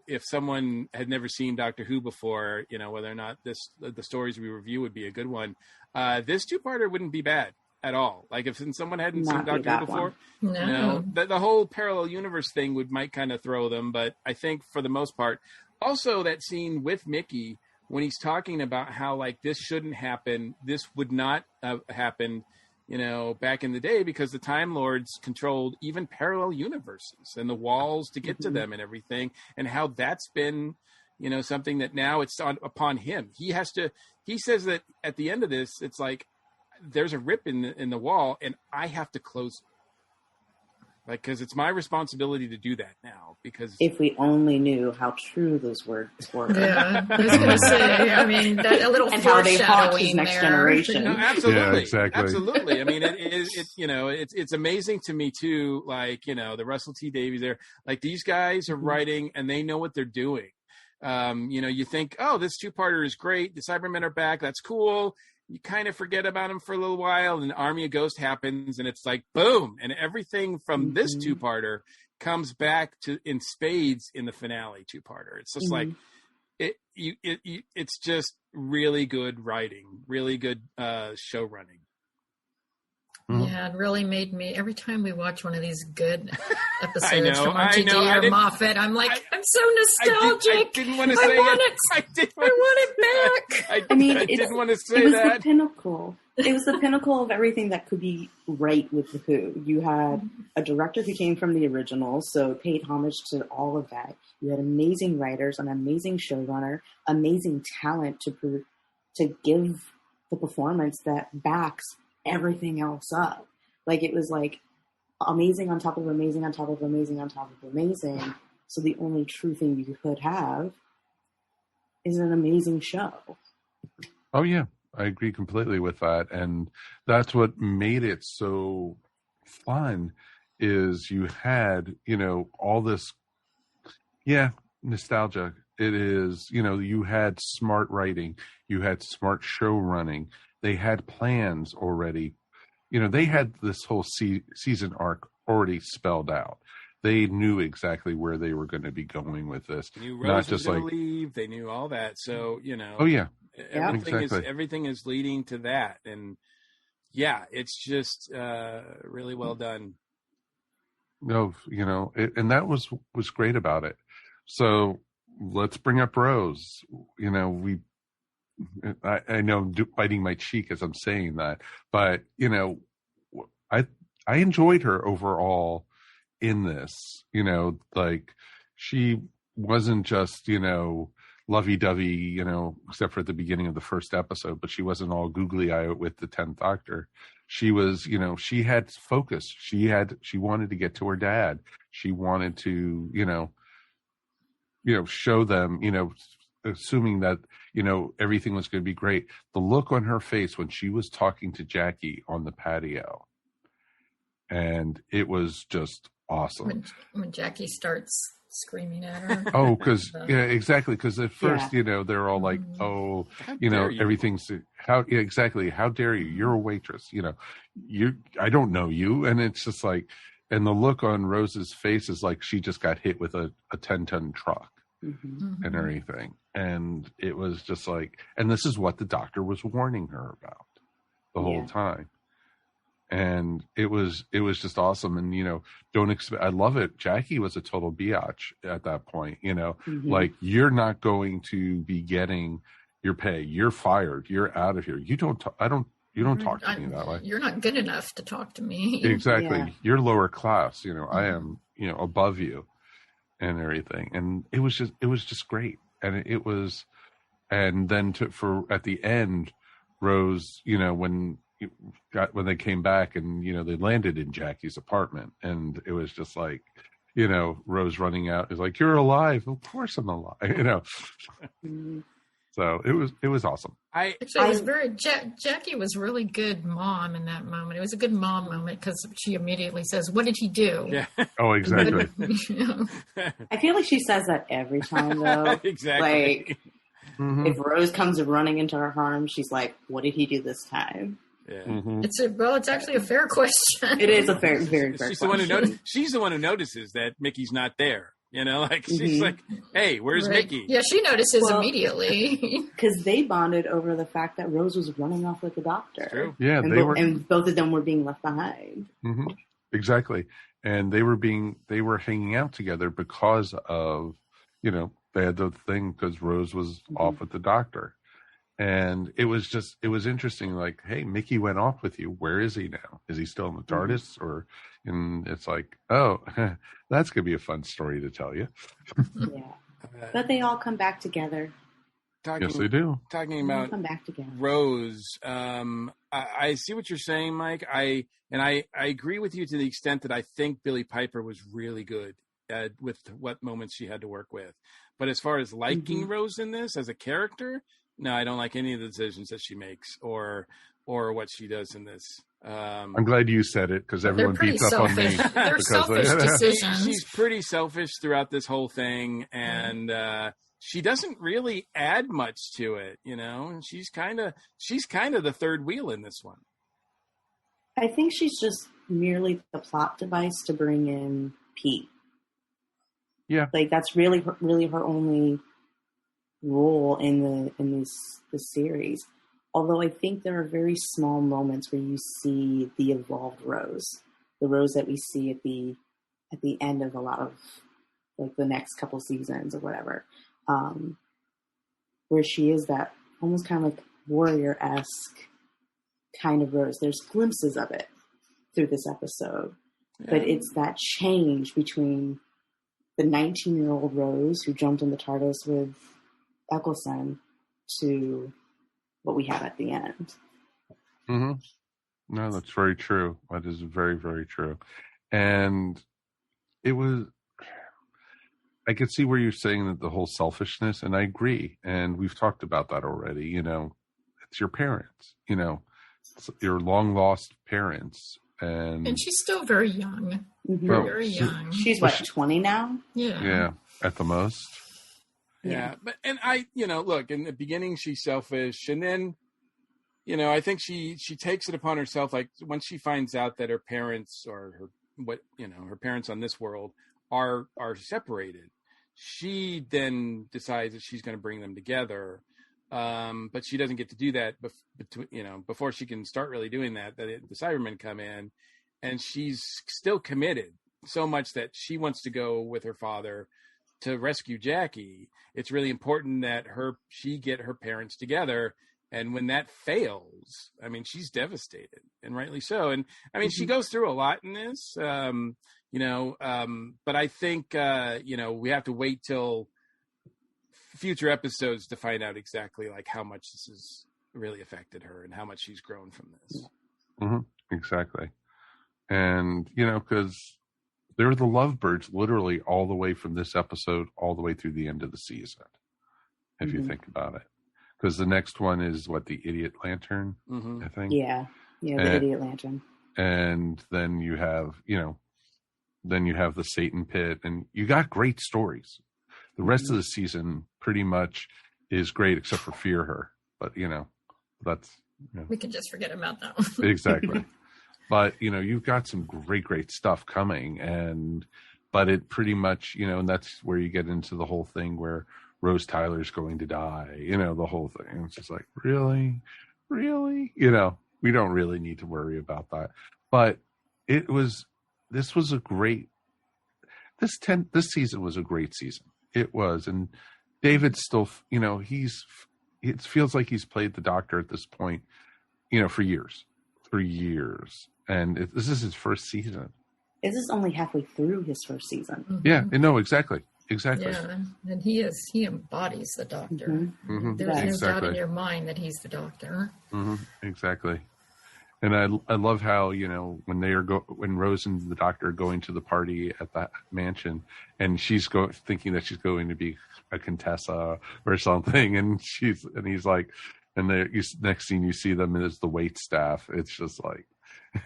if someone had never seen Doctor Who before, whether or not the stories we review would be a good one. This two-parter wouldn't be bad at all. Like if someone hadn't seen Doctor Who before, the whole parallel universe thing might kind of throw them. But I think for the most part, also that scene with Mickey when he's talking about how this shouldn't happen, this would not have happened, back in the day, because the Time Lords controlled even parallel universes and the walls to get to them and everything, and how that's been, something that now it's upon him. He says that at the end of this, it's like, there's a rip in the wall and I have to close it. Because it's my responsibility to do that now. Because if we only knew how true those words were. Yeah, I was going to say. I mean, that a little and how they haunt his next generation. No, absolutely, yeah, exactly. Absolutely. I mean, it's amazing to me too. The Russell T Davies there. These guys are writing and they know what they're doing. You think, oh, this two-parter is great. The Cybermen are back. That's cool. You kind of forget about them for a little while, and Army of Ghosts happens, and it's like boom, and everything from this two-parter comes back in spades in the finale two-parter. It's just it's just really good writing, really good show running. Yeah, it really made me, every time we watch one of these good episodes know, from RTD or Moffat, I'm like, I'm so nostalgic. I didn't want to say it. I want it back. I mean, I didn't want to say it was that. the pinnacle. It was the pinnacle of everything that could be right with The Who. You had a director who came from the original, so paid homage to all of that. You had amazing writers, an amazing showrunner, amazing talent to give the performance that backs everything else up. Like, it was like amazing on top of amazing on top of amazing on top of amazing. So the only true thing you could have is an amazing show. Oh yeah, I agree completely with that. And that's what made it so fun, is you had, all this, nostalgia. It is, you had smart writing, you had smart show running. They had plans already. They had this whole season arc already spelled out. They knew exactly where they were going to be going with this. They knew Rose Not was just going like to leave. They knew all that. So, Oh yeah. Everything is leading to that. And yeah, it's just really well done. No, and that was great about it. So let's bring up Rose. I know biting my cheek as I'm saying that, but I enjoyed her overall in this. Like, she wasn't just lovey-dovey, except for at the beginning of the first episode, but she wasn't all googly eye with the 10th Doctor. She was, she had focus. She wanted to get to her dad. She wanted to, show them, assuming that, everything was going to be great. The look on her face when she was talking to Jackie on the patio, and it was just awesome. When Jackie starts screaming at her. Oh, because exactly. Because at first, they're all like, "Oh, everything's how exactly? How dare you? You're a waitress. I don't know you." And it's just like, and the look on Rose's face is like she just got hit with a 10-ton truck and everything. And it was just like, and this is what the doctor was warning her about the whole time. And it was just awesome. And, don't expect, I love it. Jackie was a total biatch at that point, like, you're not going to be getting your pay. You're fired. You're out of here. You don't talk to me that way. You're not good enough to talk to me. Exactly. Yeah. You're lower class. I am, above you and everything. And it was just great. And it was, and then at the end, Rose, when they came back and, they landed in Jackie's apartment, and it was just like, Rose running out is like, "You're alive." Of course I'm alive, So it was awesome. Jackie was really good mom in that moment. It was a good mom moment because she immediately says, "What did he do?" Yeah. Oh, exactly. I feel like she says that every time, though. Exactly. Like, if Rose comes running into her harm, she's like, "What did he do this time?" Yeah. It's actually a fair question. It is a very fair She's question. She's the one who notices that Mickey's not there. Like, she's like, "Hey, where's Mickey?" Yeah, she notices immediately. Because they bonded over the fact that Rose was running off with the doctor. True. Yeah, and both of them were being left behind. Exactly. And they were hanging out together because of, they had the thing because Rose was off with the doctor. And it was interesting. Like, hey, Mickey went off with you. Where is he now? Is he still in the TARDIS? And it's like, oh, that's going to be a fun story to tell you. Yeah. But they all come back together. Yes, they do. Talking about come back together. Rose, I see what you're saying, Mike. I agree with you to the extent that I think Billie Piper was really good with what moments she had to work with. But as far as liking Rose in this as a character, no, I don't like any of the decisions that she makes or what she does in this. I'm glad you said it because everyone beats up on me. They're selfish decisions. She's pretty selfish throughout this whole thing, and she doesn't really add much to it. She's kind of the third wheel in this one. I think she's just merely the plot device to bring in Pete. Yeah, like that's really her only role in this series. although I think there are very small moments where you see the evolved Rose, the Rose that we see at the end of a lot of like the next couple seasons or whatever, where she is that almost kind of like warrior-esque kind of Rose. There's glimpses of it through this episode, but it's that change between the 19-year-old Rose who jumped in the TARDIS with Eccleston to what we have at the end. Mm-hmm. No, that's very true. That is very, very true. And I could see where you're saying that the whole selfishness, and I agree. And we've talked about that already. You know, it's your parents, you know, it's your long lost parents. And she's still very young. Mm-hmm. Very young. She's what, 20 now? Yeah. Yeah, at the most. Yeah. But, and I, you know, look, in the beginning, she's selfish. And then, you know, I think she takes it upon herself. Like once she finds out that her parents or her parents on this world are separated, she then decides that she's going to bring them together. But she doesn't get to do that before she can start really doing that. The Cybermen come in, and she's still committed so much that she wants to go with her father to rescue Jackie. It's really important that she get her parents together. And when that fails, I mean, she's devastated, and rightly so. And I mean, she goes through a lot in this, but I think, we have to wait till future episodes to find out exactly like how much this has really affected her and how much she's grown from this. Mm-hmm. Exactly. And, you know, because they're the lovebirds literally all the way from this episode all the way through the end of the season, if you think about it. Because the next one is the Idiot Lantern, I think. Yeah, the Idiot Lantern. And then you have, the Satan Pit, and you got great stories. The rest of the season pretty much is great, except for Fear Her. But, that's... We can just forget about that one. Exactly. But, you've got some great stuff coming. But it pretty much, and that's where you get into the whole thing where Rose Tyler's going to die, the whole thing. It's just like, really? We don't really need to worry about that. But this season was a great season. It was. And David still, it feels like he's played the Doctor at this point, for years. And this is his first season. This is only halfway through his first season. Mm-hmm. Yeah, no, exactly. Yeah, and he embodies the Doctor. Mm-hmm. Mm-hmm. There's no doubt in your mind that he's the Doctor. Mm-hmm. Exactly. And I love how, when Rose and the Doctor are going to the party at that mansion, and she's thinking that she's going to be a Contessa or something, and he's like, and next scene you see them is the wait staff. It's just like,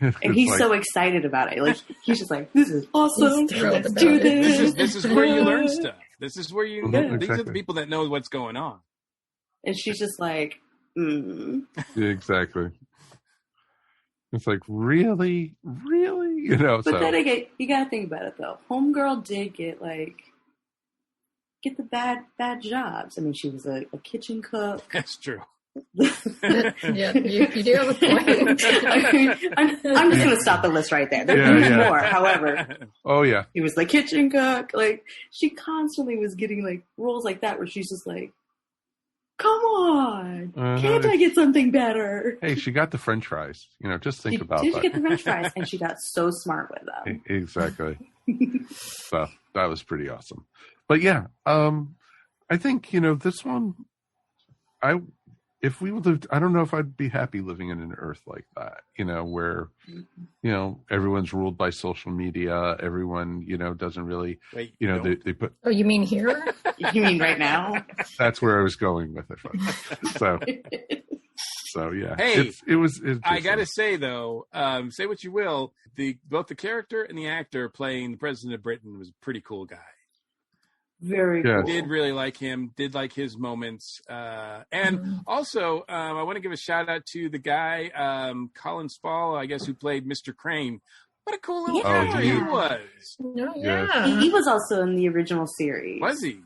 and he's so excited about it. Like he's just like, "This is awesome! Let's do this." This is where you learn stuff. This is where you. Exactly. These are the people that know what's going on. And she's just like, Yeah, exactly. It's like, really, But then again, you gotta think about it though. Homegirl did get the bad jobs. I mean, she was a kitchen cook. That's true. Yeah, you do have a point. I'm just going to stop the list right there. There's more, however. Oh, yeah. He was the kitchen cook. Like, she constantly was getting, roles like that where she's just like, come on. Can't I get something better? Hey, she got the French fries. Just think about that. She get the French fries, and she got so smart with them. Exactly. So, that was pretty awesome. But, yeah, I think, this one, if we lived, I don't know if I'd be happy living in an Earth like that, where, everyone's ruled by social media. Everyone, doesn't really, Wait, they put. Oh, you mean here? You mean right now? That's where I was going with it. So yeah. Hey, it was. I gotta say though, say what you will, both the character and the actor playing the President of Britain was a pretty cool guy. Very cool. Did really like him, did like his moments. And also, I want to give a shout out to the guy, Colin Spall, I guess, who played Mr. Crane. What a cool little character he was. Yeah. He was also in the original series. Was he?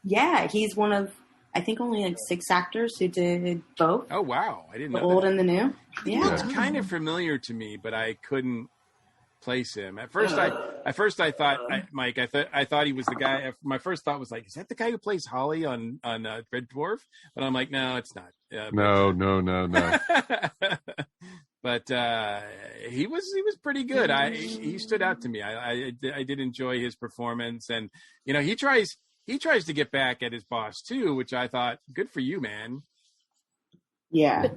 Yeah, he's one of, I think only like 6 actors who did both. Oh wow, I didn't The know old that. and the new. Yeah. It's kind of familiar to me, but I couldn't place him. At first I thought Mike. I thought he was the guy. My first thought was like, is that the guy who plays Holly on Red Dwarf? But I'm like, no, it's not. No. But he was pretty good. He stood out to me. I did enjoy his performance, and you know, he tries to get back at his boss too, which I thought, good for you, man. Yeah.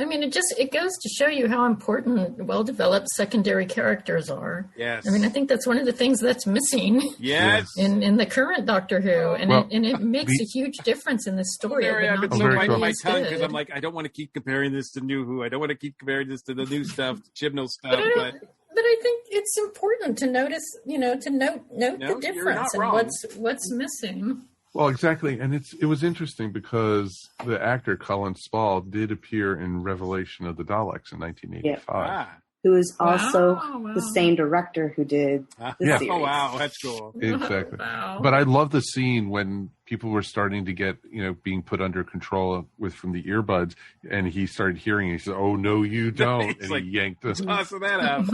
It goes to show you how important well-developed secondary characters are. Yes. I mean, I think that's one of the things that's missing. Yes. In the current Doctor Who, and it makes a huge difference in the story. I've been so biting my tongue because I'm like, I don't want to keep comparing this to New Who. I don't want to keep comparing this to the new stuff, Chibnall stuff. But I think it's important to notice, to note the difference and what's missing. Well, exactly, and it was interesting because the actor Colin Spall did appear in Revelation of the Daleks in 1985. Who is also the same director who did the series. Oh, wow, that's cool. Exactly. Wow. But I love the scene when people were starting to get, being put under control from the earbuds, and he started hearing it. He said, "Oh, no, you don't," and he yanked the tossing that out.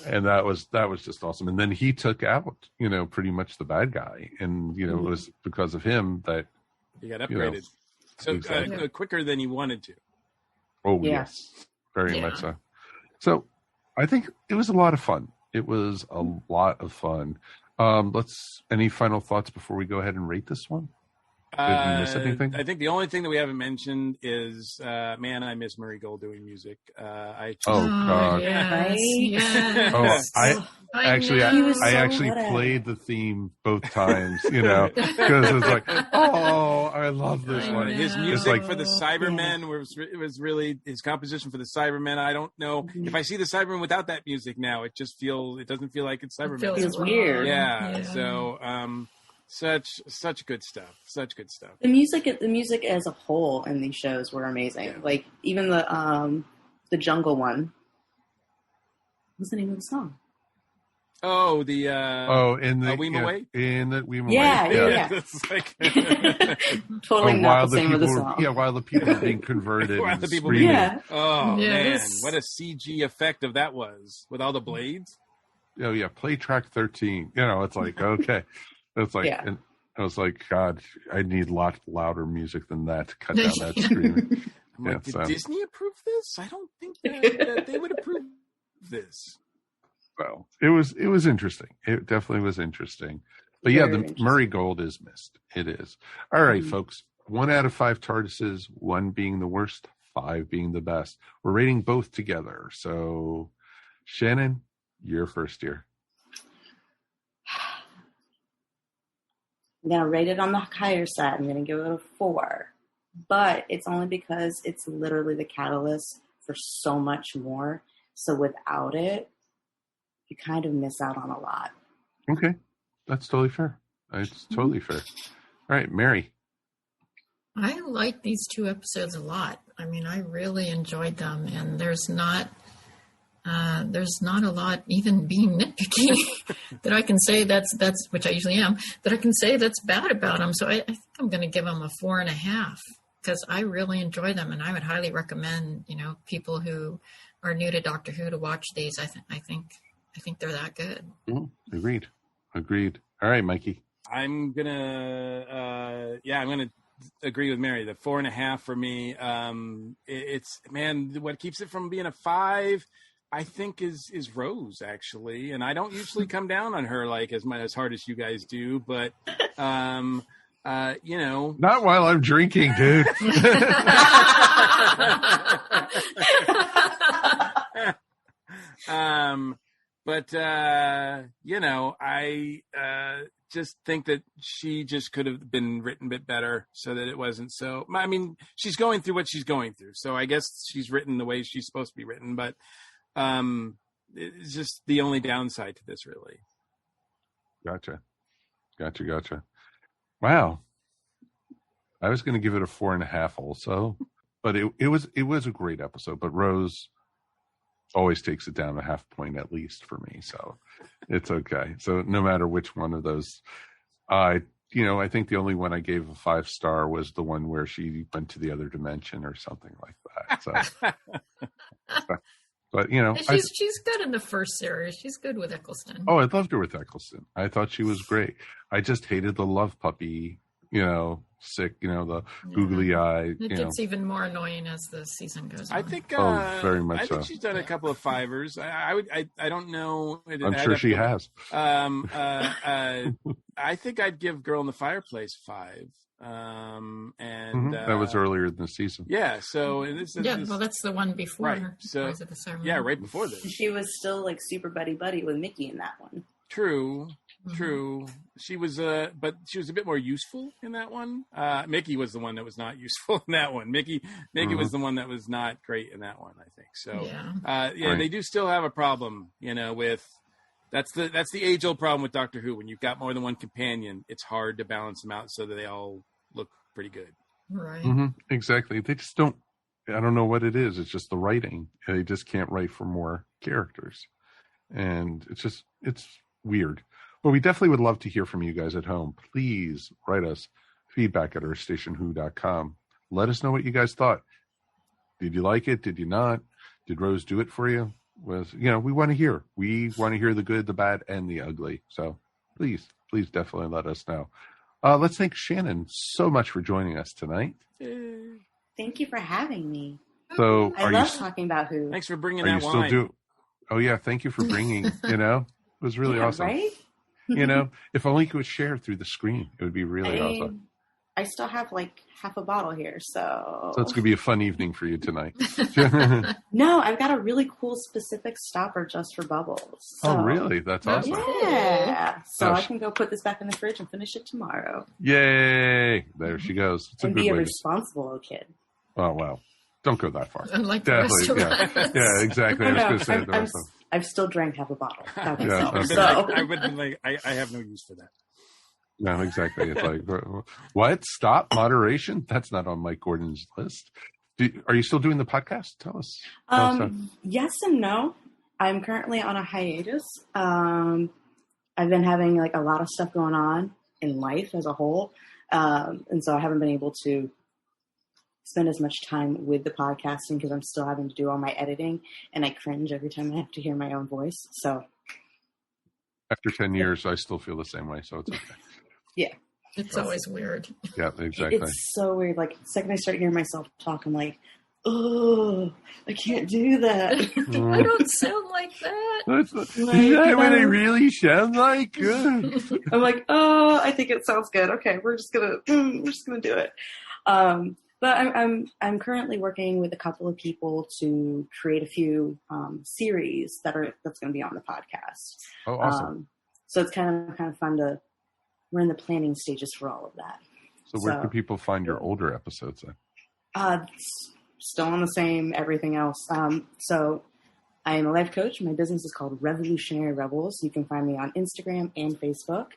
And that was just awesome. And then he took out, pretty much the bad guy. And, it was because of him that he got upgraded. Quicker than he wanted to. Oh, yes. Very much so. So I think it was a lot of fun. It was a lot of fun. Any final thoughts before we go ahead and rate this one? Did we miss anything? I think the only thing that we haven't mentioned is, man, I miss Murray Gold doing music. God! Yes, yes. I actually played the theme both times, because it was like, oh, I love this one. His music for the Cybermen was really his composition for the Cybermen. I don't know if I see the Cybermen without that music now. It doesn't feel like it's Cybermen. It feels weird. Yeah. So. Such good stuff. Such good stuff. The music as a whole in these shows were amazing. Yeah. Like even the jungle one. What's the name of the song? Oh, in the Weema Way? In the Weema Way. Yeah. It's like totally not the same with the song. Yeah, while the people are being converted. While the people man, what a CG effect of that was with all the blades. Oh yeah, play track 13. It's like okay. It's like, and I was like, God, I need a lot louder music than that to cut down that screaming. I'm like, did Disney approve this? I don't think that they would approve this. Well, it was interesting. It definitely was interesting. But the Murray Gold is missed. It is. All right, folks. 1 out of 5 TARDISes, 1 being the worst, 5 being the best. We're rating both together. So, Shannon, you're first here. I'm going to rate it on the higher side. I'm going to give it a 4. But it's only because it's literally the catalyst for so much more. So without it, you kind of miss out on a lot. Okay. That's totally fair. It's totally fair. All right, Mary. I like these 2 episodes a lot. I mean, I really enjoyed them. And there's not a lot even being nitpicky that I can say that's which I usually am, that I can say that's bad about them. So I think I'm going to give them a 4.5 because I really enjoy them, and I would highly recommend people who are new to Doctor Who to watch these. I think they're that good. Agreed. All right, Mikey. I'm gonna agree with Mary. The 4.5 for me. It's what keeps it from being a 5. I think is Rose, actually, and I don't usually come down on her like as hard as you guys do, but not while I'm drinking, dude. I just think that she just could have been written a bit better so that it wasn't so. I mean, she's going through what she's going through, so I guess she's written the way she's supposed to be written, but. It's just the only downside to this, really. Gotcha. Wow. I was going to give it a 4.5 also, but it was a great episode, but Rose always takes it down a half point at least for me. So it's okay. So no matter which one of those, I think the only one I gave a 5-star was the one where she went to the other dimension or something like that. So, but she's good in the first series. She's good with Eccleston. Oh, I loved her with Eccleston. I thought she was great. I just hated the love puppy, sick, the googly eye. It gets even more annoying as the season goes on. I think, very much I think so. she's done a couple of 5ers. I don't know. I'm sure she has. I think I'd give Girl in the Fireplace 5. That was earlier in the season. Yeah. So well, that's the one before. Right. So Rise of the Cybermen. Yeah, right before this. She was still like super buddy with Mickey in that one. True. She was, but she was a bit more useful in that one. Mickey was the one that was not useful in that one. Mickey was the one that was not great in that one, I think. So, Right. They do still have a problem, with. That's the age-old problem with Doctor Who. When you've got more than one companion, it's hard to balance them out so that they all look pretty good. Right. Mm-hmm. Exactly. They just don't. I don't know what it is. It's just the writing. They just can't write for more characters, and it's weird. But we definitely would love to hear from you guys at home. Please write us feedback at earthstationwho.com. Let us know what you guys thought. Did you like it? Did you not? Did Rose do it for you? We want to hear. We want to hear the good, the bad, and the ugly. So please definitely let us know. Let's thank Shannon so much for joining us tonight. Thank you for having me. So I love talking about Who. Thanks for bringing that wine. Thank you for bringing, it was really awesome. Right? If only you could share through the screen, it would be really awesome. I still have like half a bottle here, so it's going to be a fun evening for you tonight. No, I've got a really cool specific stopper just for bubbles. So. Oh, really? That's awesome. Yeah. So I can go put this back in the fridge and finish it tomorrow. Yay! There she goes. It's and be a responsible kid. Oh, wow. Don't go that far. Unlike definitely, the restaurants. Yeah, exactly. I was going to say I've still drank half a bottle. I would have been like, I have no use for that. No, exactly. It's like, what? Stop moderation? That's not on Mike Gordon's list. Are you still doing the podcast? Tell us. Yes and no. I'm currently on a hiatus. I've been having like a lot of stuff going on in life as a whole. And so I haven't been able to spend as much time with the podcasting because I'm still having to do all my editing, and I cringe every time I have to hear my own voice. So after 10 years, I still feel the same way. So it's okay. Yeah. It's always weird. Yeah, exactly. It's so weird. Like the second I start hearing myself talk, I'm like, oh, I can't do that. I don't sound like that. Is that what I really sound like? I'm like, oh, I think it sounds good. Okay, we're just gonna do it. But I'm currently working with a couple of people to create a few series that's going to be on the podcast. Oh, awesome! So it's kind of fun to. We're in the planning stages for all of that. So where can people find your older episodes then? Still on the same everything else. So I am a life coach. My business is called Revolutionary Rebels. You can find me on Instagram and Facebook.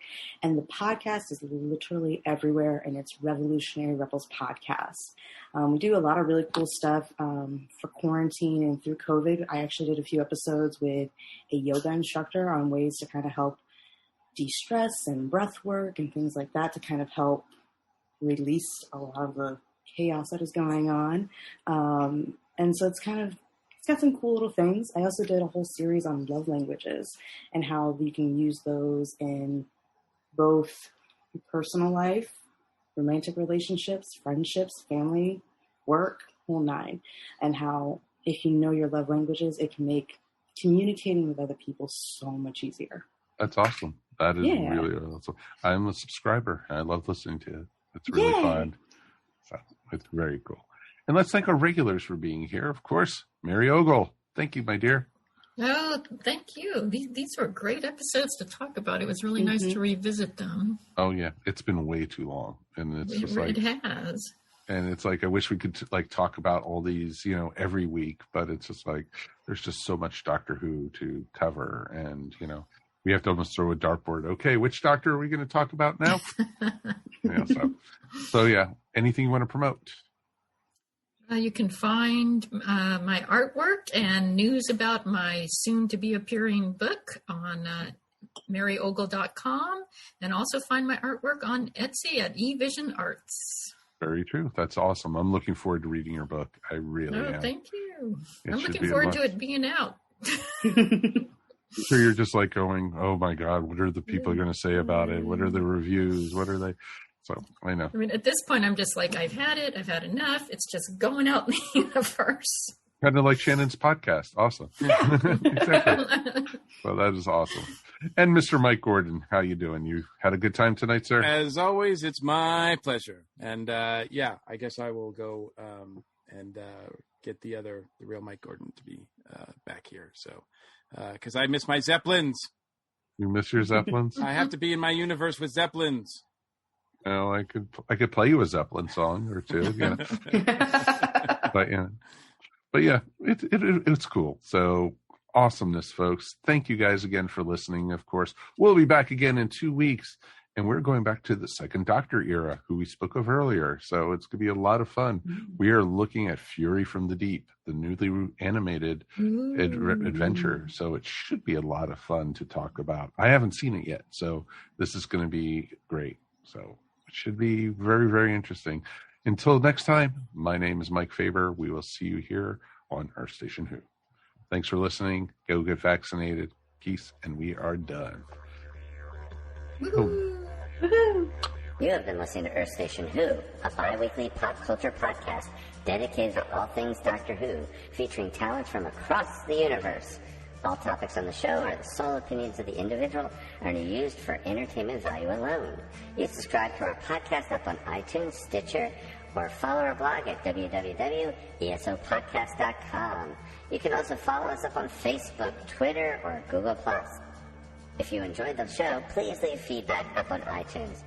And the podcast is literally everywhere, and it's Revolutionary Rebels Podcast. We do a lot of really cool stuff for quarantine and through COVID. I actually did a few episodes with a yoga instructor on ways to kind of help de-stress and breath work and things like that to kind of help release a lot of the chaos that is going on. And so it's got some cool little things. I also did a whole series on love languages and how you can use those in both personal life, romantic relationships, friendships, family, work, whole nine. And how if you know your love languages, it can make communicating with other people so much easier. That's awesome. That is really awesome. I'm a subscriber. I love listening to it. It's really fun. So it's very cool. And let's thank our regulars for being here. Of course, Mary Ogle. Thank you, my dear. Oh, thank you. These were great episodes to talk about. It was really nice to revisit them. Oh, yeah. It's been way too long. And it has. And it's like, I wish we could talk about all these, every week. But it's just like, there's just so much Doctor Who to cover. And, we have to almost throw a dartboard. Okay, which Doctor are we going to talk about now? So yeah. Anything you want to promote? You can find my artwork and news about my soon-to-be-appearing book on maryogle.com, and also find my artwork on Etsy at eVision Arts. Very true. That's awesome. I'm looking forward to reading your book. I really am. Thank you. I'm looking forward to it being out. So you're just like going, oh my God, what are the people going to say about it? What are the reviews? What are they? So I know. I mean, at this point, I'm just like, I've had it. I've had enough. It's just going out in the universe. Kind of like Shannon's podcast. Awesome. Yeah. Exactly. Well, that is awesome. And Mr. Mike Gordon, how you doing? You had a good time tonight, sir? As always, it's my pleasure. And I guess I will go and get the real Mike Gordon to be back here. So, because I miss my zeppelins. You miss your zeppelins? I have to be in my universe with zeppelins. Oh, I could play you a Zeppelin song or two, you know. but yeah, it's cool. So awesomeness, folks. Thank you guys again for listening. Of course, we'll be back again in 2 weeks, and we're going back to the Second Doctor era, who we spoke of earlier. So it's going to be a lot of fun. We are looking at Fury from the Deep, the newly animated adventure. So it should be a lot of fun to talk about. I haven't seen it yet, so this is going to be great. So it should be very, very interesting. Until next time, my name is Mike Faber. We will see you here on Earth Station Who. Thanks for listening. Go get vaccinated. Peace, and we are done. You have been listening to Earth Station Who, a bi-weekly pop culture podcast dedicated to all things Doctor Who, featuring talent from across the universe. All topics on the show are the sole opinions of the individual and are used for entertainment value alone. You subscribe to our podcast up on iTunes, Stitcher, or follow our blog at www.esopodcast.com. You can also follow us up on Facebook, Twitter, or Google+. If you enjoyed the show, please leave feedback up on iTunes.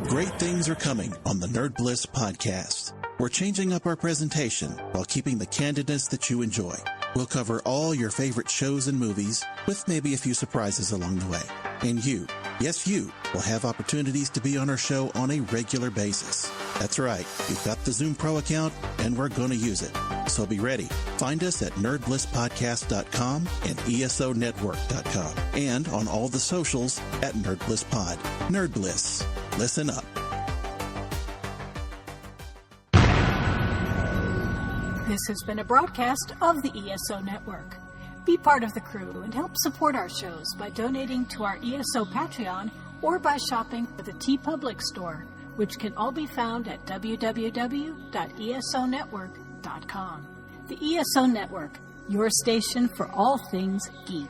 Great things are coming on the Nerd Bliss podcast. We're changing up our presentation while keeping the candidness that you enjoy. We'll cover all your favorite shows and movies, with maybe a few surprises along the way. And you, yes you, will have opportunities to be on our show on a regular basis. That's right, we've got the Zoom Pro account, and we're going to use it. So be ready. Find us at nerdblisspodcast.com and esonetwork.com, and on all the socials at NerdBlissPod. Nerd Bliss. Listen up. This has been a broadcast of the ESO Network. Be part of the crew and help support our shows by donating to our ESO Patreon or by shopping at the TeePublic store, which can all be found at www.esonetwork.com. The ESO Network, your station for all things geek.